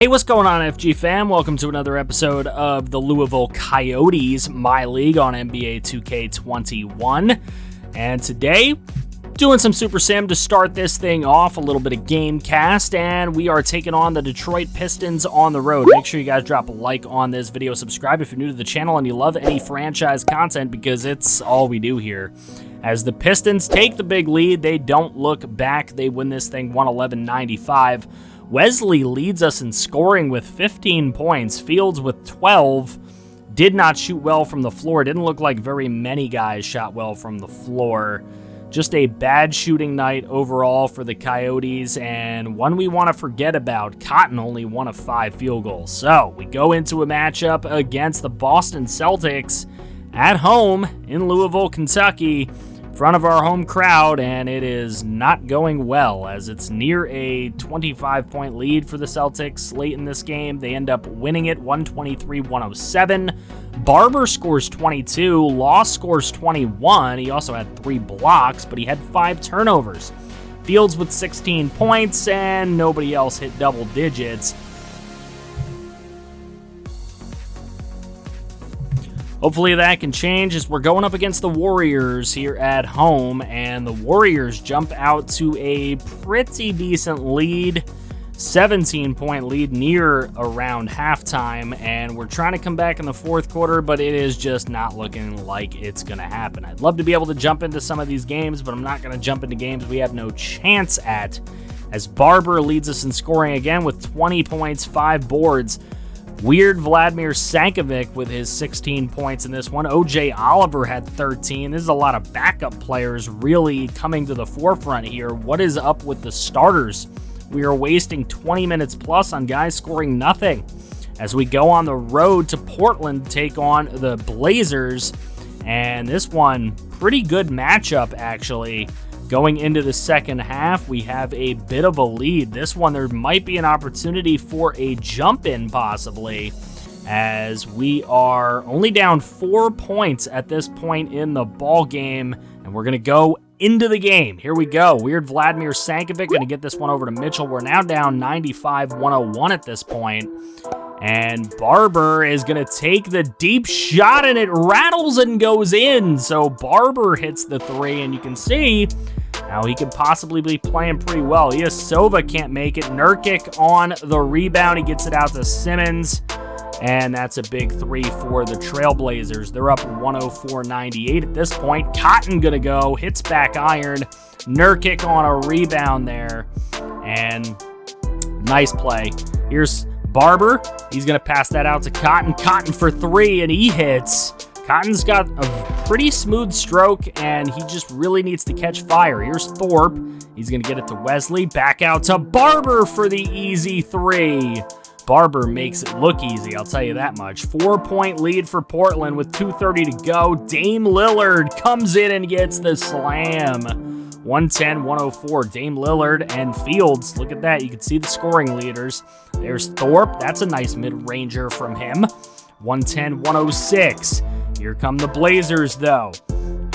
Hey, what's going on, FG fam? Welcome to another episode of the Louisville Coyotes My League on NBA 2K21. And today, doing some Super Sim to start this thing off, a little bit of game cast, and we are taking on the Detroit Pistons on the road. Make sure you guys drop a like on this video, subscribe if you're new to the channel and you love any franchise content because it's all we do here. As the Pistons take the big lead, they don't look back. They win this thing 111-95. Wesley leads us in scoring with 15 points. Fields with 12. Did not shoot well from the floor. Didn't look like very many guys shot well from the floor. Just a bad shooting night overall for the Coyotes, and one we want to forget about. Cotton only 1 of 5 field goals. So we go into a matchup against the Boston Celtics at home in Louisville, Kentucky, front of our home crowd, and it is not going well as it's near a 25-point lead for the Celtics late in this game. They end up winning it 123-107. Barber scores 22. Loss scores 21. He also had 3 blocks, but he had 5 turnovers. Fields with 16 points, and nobody else hit double digits. Hopefully that can change as we're going up against the Warriors here at home, and the Warriors jump out to a pretty decent lead, 17-point lead near around halftime, and we're trying to come back in the fourth quarter, but it is just not looking like it's going to happen. I'd love to be able to jump into some of these games, but I'm not going to jump into games we have no chance at, as Barber leads us in scoring again with 20 points, 5 boards. Weird Vladimir Sankovic with his 16 points in this one. OJ Oliver had 13. This is a lot of backup players really coming to the forefront here. What is up with the starters? We are wasting 20 minutes plus on guys scoring nothing as we go on the road to Portland to take on the Blazers. And this one, pretty good matchup actually. Going into the second half, we have a bit of a lead. This one, there might be an opportunity for a jump-in possibly, as we are only down 4 points at this point in the ball game, and we're going to go into the game. Here we go. Weird Vladimir Sankovic going to get this one over to Mitchell. We're now down 95-101 at this point. And Barber is going to take the deep shot, and it rattles and goes in. So Barber hits the 3, and you can see how he could possibly be playing pretty well. Ilyasova can't make it. Nurkic on the rebound. He gets it out to Simmons, and that's a big 3 for the Trailblazers. They're up 104-98 at this point. Cotton going to go. Hits back iron. Nurkic on a rebound there, and nice play. Here's Barber, he's going to pass that out to Cotton. Cotton for 3, and he hits. Cotton's got a pretty smooth stroke, and he just really needs to catch fire. Here's Thorpe. He's going to get it to Wesley. Back out to Barber for the easy 3. Barber makes it look easy, I'll tell you that much. 4-point lead for Portland with 2:30 to go. Dame Lillard comes in and gets the slam. 110-104, Dame Lillard and Fields. Look at that. You can see the scoring leaders. There's Thorpe. That's a nice mid-ranger from him. 110-106. Here come the Blazers, though.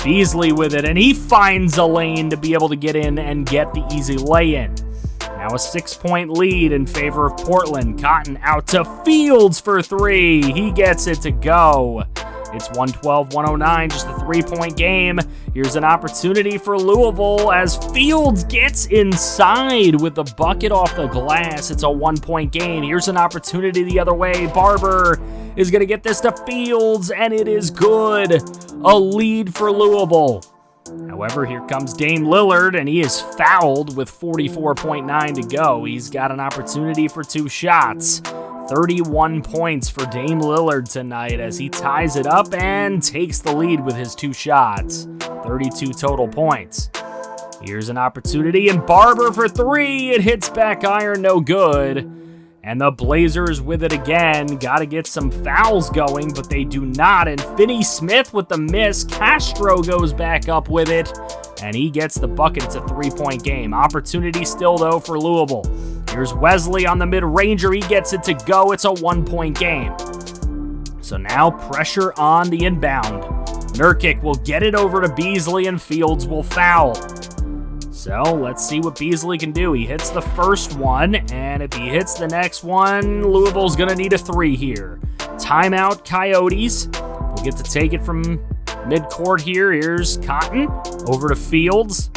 Beasley with it, and he finds a lane to be able to get in and get the easy lay-in. Now a 6-point lead in favor of Portland. Cotton out to Fields for 3. He gets it to go. It's 112-109, just a 3-point game. Here's an opportunity for Louisville as Fields gets inside with the bucket off the glass. It's a 1-point game. Here's an opportunity the other way. Barber is going to get this to Fields, and it is good. A lead for Louisville. However, here comes Dame Lillard, and he is fouled with 44.9 to go. He's got an opportunity for 2 shots. 31 points for Dame Lillard tonight as he ties it up and takes the lead with his 2 shots. 32 total points. Here's an opportunity, and Barber for 3. It hits back iron, no good. And the Blazers with it again. Got to get some fouls going, but they do not. And Finney-Smith with the miss. Castro goes back up with it, and he gets the bucket. It's a 3-point game. Opportunity still, though, for Louisville. Here's Wesley on the mid-ranger. He gets it to go. It's a 1-point game. So now pressure on the inbound. Nurkic will get it over to Beasley, and Fields will foul. So let's see what Beasley can do. He hits the first one, and if he hits the next one, Louisville's going to need a 3 here. Timeout, Coyotes. We'll get to take it from midcourt here. Here's Cotton over to Fields.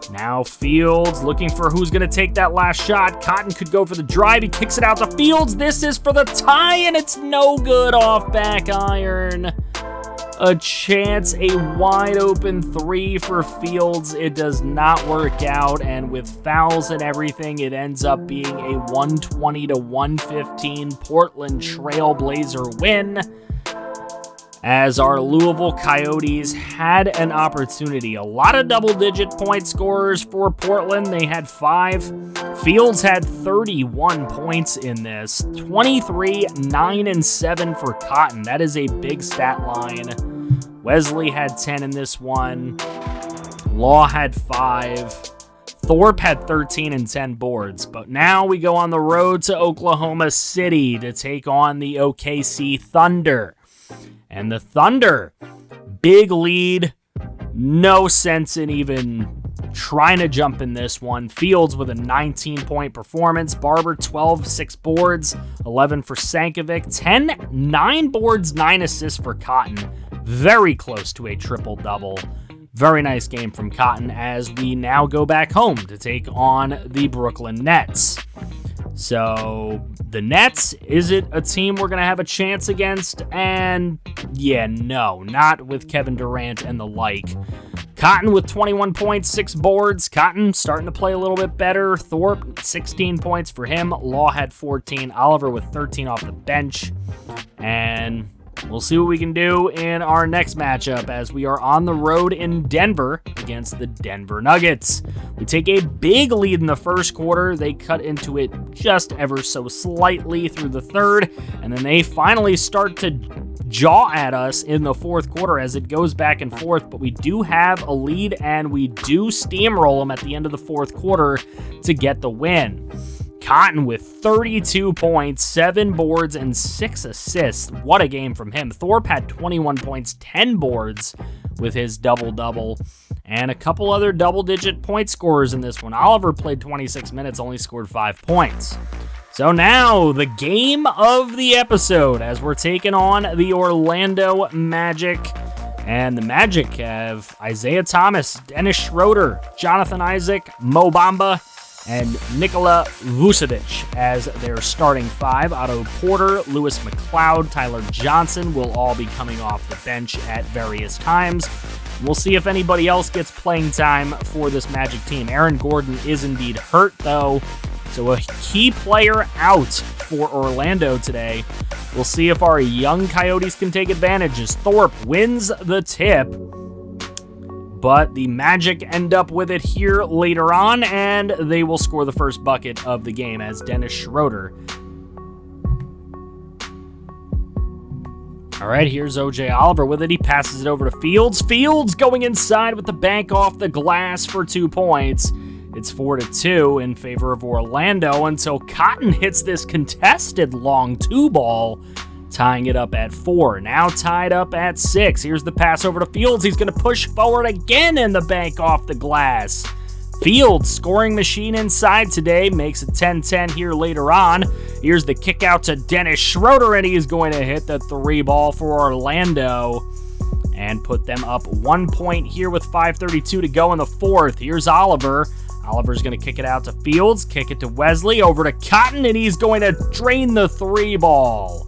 Now Fields looking for who's going to take that last shot. Cotton could go for the drive. He kicks it out to Fields. This is for the tie, and it's no good off back iron. A chance, a wide open 3 for Fields. It does not work out, and with fouls and everything, it ends up being a 120-115 Portland Trailblazer win, as our Louisville Coyotes had an opportunity. A lot of double-digit point scorers for Portland. They had 5. Fields had 31 points in this. 23, 9, and 7 for Cotton. That is a big stat line. Wesley had 10 in this one. Law had 5. Thorpe had 13 and 10 boards. But now we go on the road to Oklahoma City to take on the OKC Thunder. And the Thunder, big lead, no sense in even trying to jump in this one. Fields with a 19-point performance. Barber, 12, 6 boards, 11 for Sankovic. 10, 9 boards, 9 assists for Cotton. Very close to a triple-double. Very nice game from Cotton as we now go back home to take on the Brooklyn Nets. So the Nets, is it a team we're going to have a chance against? And yeah, no, not with Kevin Durant and the like. Cotton with 21 points, 6 boards. Cotton starting to play a little bit better. Thorpe, 16 points for him. Law had 14. Oliver with 13 off the bench. And we'll see what we can do in our next matchup as we are on the road in Denver against the Denver Nuggets. We take a big lead in the first quarter. They cut into it just ever so slightly through the third, and then they finally start to jaw at us in the fourth quarter as it goes back and forth, but we do have a lead, and we do steamroll them at the end of the fourth quarter to get the win. Cotton with 32 points, 7 boards, and 6 assists. What a game from him. Thorpe had 21 points, 10 boards with his double-double, and a couple other double-digit point scorers in this one. Oliver played 26 minutes, only scored 5 points. So now, the game of the episode as we're taking on the Orlando Magic. And the Magic have Isaiah Thomas, Dennis Schroeder, Jonathan Isaac, Mo Bamba, and Nikola Vucevic as their starting 5. Otto Porter, Lewis McLeod, Tyler Johnson will all be coming off the bench at various times. We'll see if anybody else gets playing time for this Magic team. Aaron Gordon is indeed hurt, though, so a key player out for Orlando today. We'll see if our young Coyotes can take advantage as Thorpe wins the tip. But the Magic end up with it here later on, and they will score the first bucket of the game as Dennis Schroeder. All right, here's O.J. Oliver with it. He passes it over to Fields. Fields going inside with the bank off the glass for 2 points. It's 4-2 in favor of Orlando until Cotton hits this contested long 2-ball, tying it up at 4. Now tied up at 6. Here's the pass over to Fields. He's going to push forward again in the bank off the glass. Fields, scoring machine inside today, makes it 10-10 here later on. Here's the kick out to Dennis Schroeder, and he's going to hit the 3-ball for Orlando and put them up 1 point here with 5:32 to go in the fourth. Here's Oliver. Oliver's going to kick it out to Fields, kick it to Wesley, over to Cotton, and he's going to drain the 3-ball.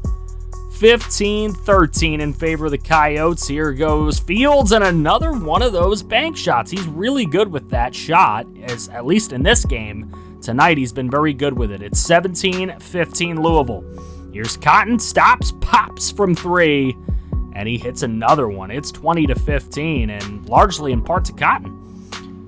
15-13 in favor of the Coyotes. Here goes Fields, and another one of those bank shots. He's really good with that shot, as at least in this game. Tonight, he's been very good with it. It's 17-15 Louisville. Here's Cotton, stops, pops from 3, and he hits another one. It's 20-15, and largely in part to Cotton.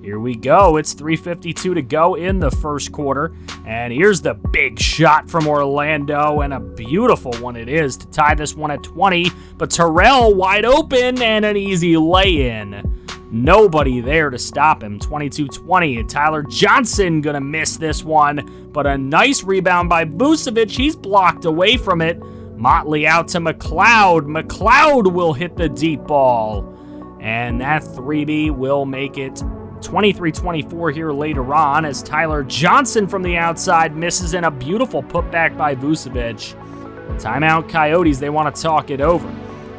Here we go. It's 3:52 to go in the first quarter. And here's the big shot from Orlando, and a beautiful one it is to tie this one at 20. But Terrell wide open and an easy lay-in. Nobody there to stop him. 22-20. Tyler Johnson going to miss this one, but a nice rebound by Vucevic. He's blocked away from it. Motley out to McLeod. McLeod will hit the deep ball, and that 3B will make it 23-24 here later on as Tyler Johnson from the outside misses, and a beautiful putback by Vucevic. Timeout Coyotes, they want to talk it over.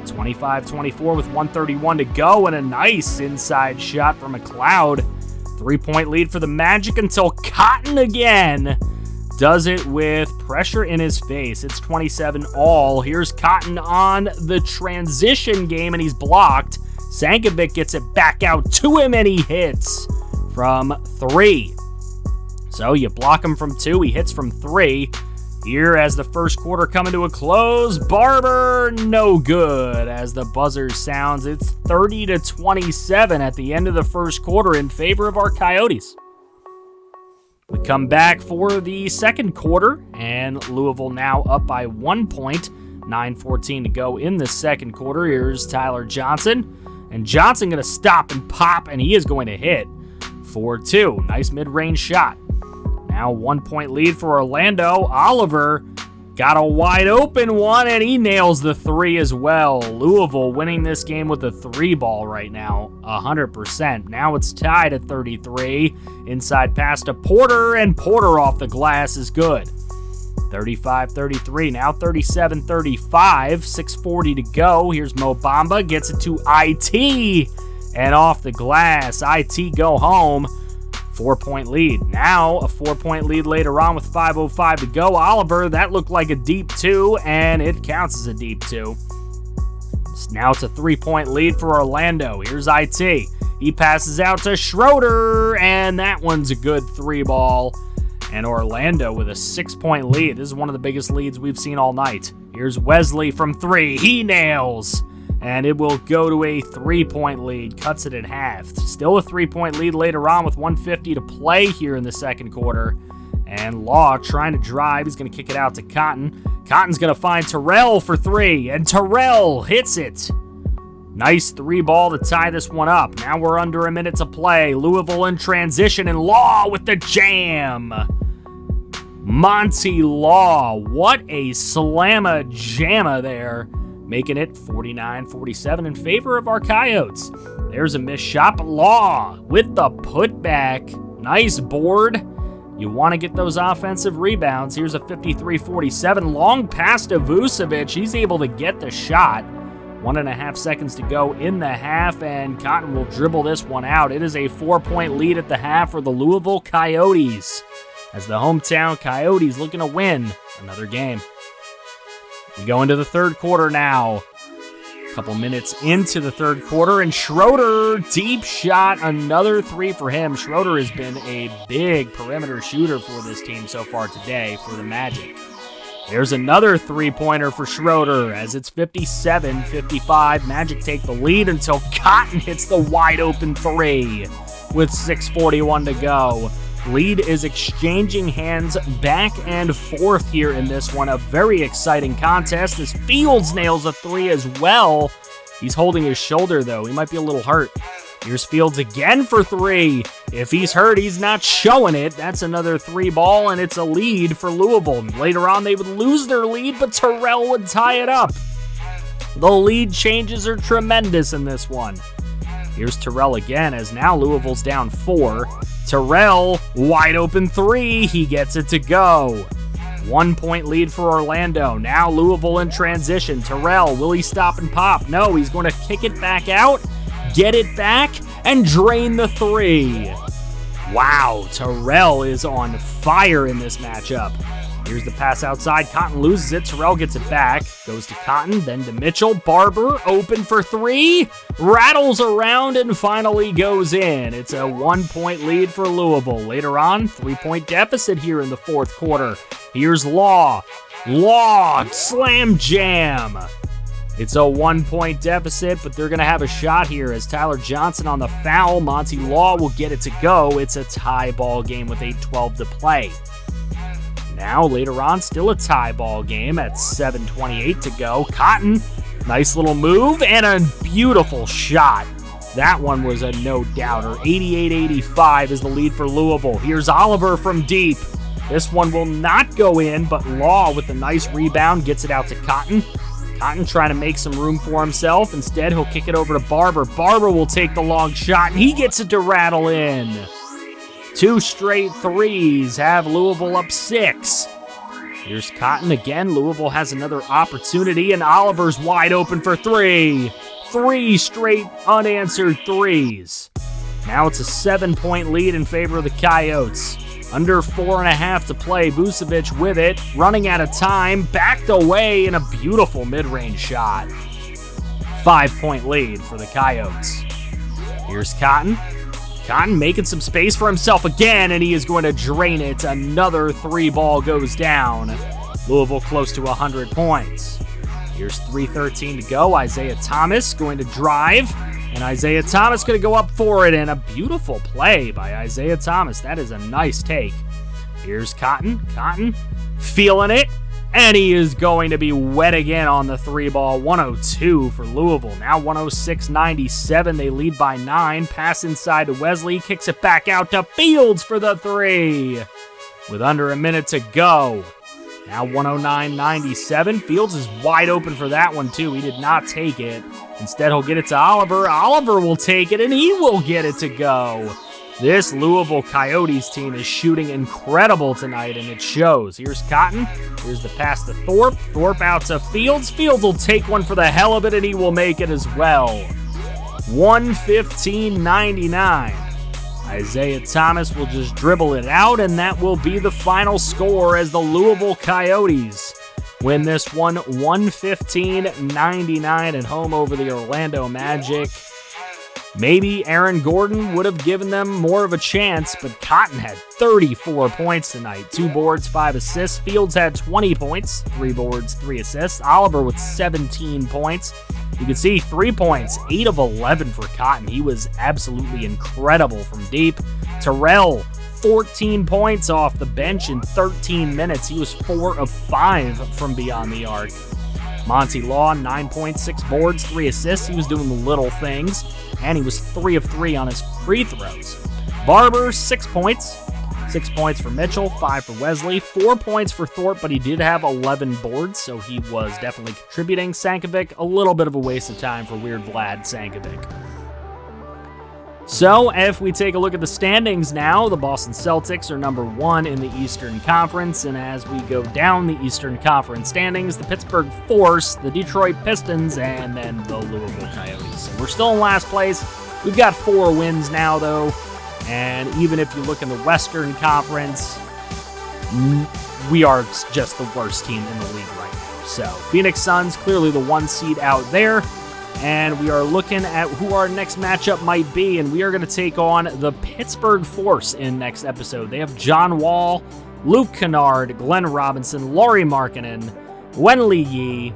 25-24 with 1:31 to go, and a nice inside shot from McLeod. 3-point lead for the Magic until Cotton again does it with pressure in his face. It's 27-all. Here's Cotton on the transition game, and he's blocked. Sankovic gets it back out to him, and he hits from 3. So you block him from 2, he hits from 3. Here as the first quarter coming to a close, Barber, no good. As the buzzer sounds, it's 30-27 at the end of the first quarter in favor of our Coyotes. We come back for the second quarter, and Louisville now up by 1 point. 9:14 to go in the second quarter. Here's Tyler Johnson. And Johnson going to stop and pop, and he is going to hit for 2. Nice mid-range shot. Now 1-point lead for Orlando. Oliver got a wide open one, and he nails the 3 as well. Louisville winning this game with a 3 ball right now, 100%. Now it's tied at 33. Inside pass to Porter, and Porter off the glass is good. 35-33, now 37-35, 6:40 to go. Here's Mo Bamba, gets it to IT, and off the glass. IT go home. 4-point lead. Now a 4-point lead later on with 5:05 to go. Oliver, that looked like a deep 2, and it counts as a deep 2. Now it's a 3-point lead for Orlando. Here's IT. He passes out to Schroeder, and that one's a good 3 ball. And Orlando with a 6-point lead. This is one of the biggest leads we've seen all night. Here's Wesley from 3. He nails. And it will go to a 3-point lead. Cuts it in half. Still a 3-point lead later on with 1:50 to play here in the second quarter. And Law trying to drive. He's going to kick it out to Cotton. Cotton's going to find Terrell for 3. And Terrell hits it. Nice 3 ball to tie this one up. Now we're under a minute to play. Louisville in transition, and Law with the jam. Monty Law, what a slamma-jamma there. Making it 49-47 in favor of our Coyotes. There's a missed shot, but Law with the putback. Nice board. You want to get those offensive rebounds. Here's a 53-47 long pass to Vucevic. He's able to get the shot. 1.5 seconds to go in the half, and Cotton will dribble this one out. It is a 4-point lead at the half for the Louisville Coyotes, as the hometown Coyotes looking to win another game. We go into the third quarter now. A couple minutes into the third quarter, and Schroeder, deep shot, another 3 for him. Schroeder has been a big perimeter shooter for this team so far today for the Magic. There's another 3-pointer for Schroeder as it's 57-55. Magic take the lead until Cotton hits the wide open 3 with 6:41 to go. Lead is exchanging hands back and forth here in this one. A very exciting contest as Fields nails a 3 as well. He's holding his shoulder, though. He might be a little hurt. Here's Fields again for 3. If he's hurt, he's not showing it. That's another 3 ball, and it's a lead for Louisville. Later on, they would lose their lead, but Terrell would tie it up. The lead changes are tremendous in this one. Here's Terrell again, as now Louisville's down 4. Terrell, wide open 3. He gets it to go. 1-point lead for Orlando. Now Louisville in transition. Terrell, will he stop and pop? No, he's going to kick it back out, get it back, and drain the 3. Wow, Terrell is on fire in this matchup. Here's the pass outside. Cotton loses it. Terrell gets it back. Goes to Cotton, then to Mitchell. Barber, open for 3. Rattles around and finally goes in. It's a 1-point lead for Louisville. Later on, 3-point deficit here in the fourth quarter. Here's Law. Law, slam jam. It's a 1-point deficit, but they're going to have a shot here as Tyler Johnson on the foul. Monty Law will get it to go. It's a tie ball game with 8:12 to play. Now, later on, still a tie ball game at 7:28 to go. Cotton, nice little move and a beautiful shot. That one was a no-doubter. 88-85 is the lead for Louisville. Here's Oliver from deep. This one will not go in, but Law with a nice rebound gets it out to Cotton. Cotton trying to make some room for himself. Instead, he'll kick it over to Barber. Barber will take the long shot, and he gets it to rattle in. 2 straight threes have Louisville up 6. Here's Cotton again. Louisville has another opportunity, and Oliver's wide open for 3. 3 straight unanswered threes. Now it's a 7-point lead in favor of the Coyotes. Under 4.5 to play. Vucevic with it, running out of time, backed away in a beautiful mid-range shot. 5-point lead for the Coyotes. Here's Cotton. Cotton making some space for himself again, and he is going to drain it. Another 3 ball goes down. Louisville close to 100 points. Here's 3:13 to go. Isaiah Thomas going to drive. And Isaiah Thomas going to go up for it, and a beautiful play by Isaiah Thomas. That is a nice take. Here's Cotton. Cotton feeling it, and he is going to be wet again on the 3 ball. 102 for Louisville. Now 106-97. They lead by 9. Pass inside to Wesley. Kicks it back out to Fields for the 3. With under a minute to go. Now 109-97. Fields is wide open for that one, too. He did not take it. Instead, he'll get it to Oliver. Oliver will take it, and he will get it to go. This Louisville Coyotes team is shooting incredible tonight, and it shows. Here's Cotton. Here's the pass to Thorpe. Thorpe out to Fields. Fields will take one for the hell of it, and he will make it as well. 115-99. Isaiah Thomas will just dribble it out, and that will be the final score as the Louisville Coyotes win this one 115-99 at home over the Orlando Magic. Maybe Aaron Gordon would have given them more of a chance, but Cotton had 34 points tonight. 2 boards, 5 assists. Fields had 20 points, 3 boards, 3 assists. Oliver with 17 points. You can see 3 points, 8 of 11 for Cotton. He was absolutely incredible from deep. Terrell, 14 points off the bench in 13 minutes. He was 4 of 5 from beyond the arc. Monty Law, 9 points, 6 boards, 3 assists. He was doing the little things, and he was 3 of 3 on his free throws. Barber, 6 points. 6 points for Mitchell, 5 for Wesley, 4 points for Thorpe, but he did have 11 boards, so he was definitely contributing. Sankovic, a little bit of a waste of time for Weird Vlad Sankovic. So, if we take a look at the standings now, the Boston Celtics are number 1 in the Eastern Conference, and as we go down the Eastern Conference standings, the Pittsburgh Force, the Detroit Pistons, and then the Louisville Coyotes. So we're still in last place. We've got 4 wins now, though, and even if you look in the Western Conference, we are just the worst team in the league right now. So, Phoenix Suns, clearly the 1 seed out there. And we are looking at who our next matchup might be, and we are going to take on the Pittsburgh Force in next episode. They have John Wall, Luke Kennard, Glenn Robinson, Lauri Markkanen, Wenli Yee.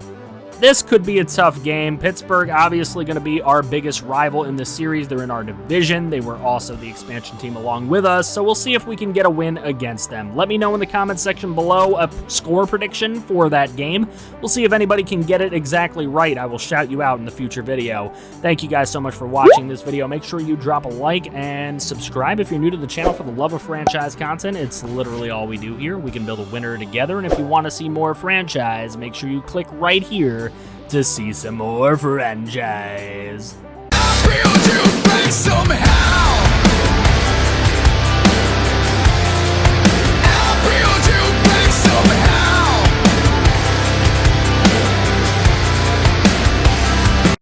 This could be a tough game. Pittsburgh obviously going to be our biggest rival in this series. They're in our division. They were also the expansion team along with us, so we'll see if we can get a win against them. Let me know in the comments section below a score prediction for that game. We'll see if anybody can get it exactly right. I will shout you out in the future video. Thank you guys so much for watching this video. Make sure you drop a like and subscribe if you're new to the channel for the love of franchise content. It's literally all we do here. We can build a winner together, and if you want to see more franchise, make sure you click right here to see some more franchise.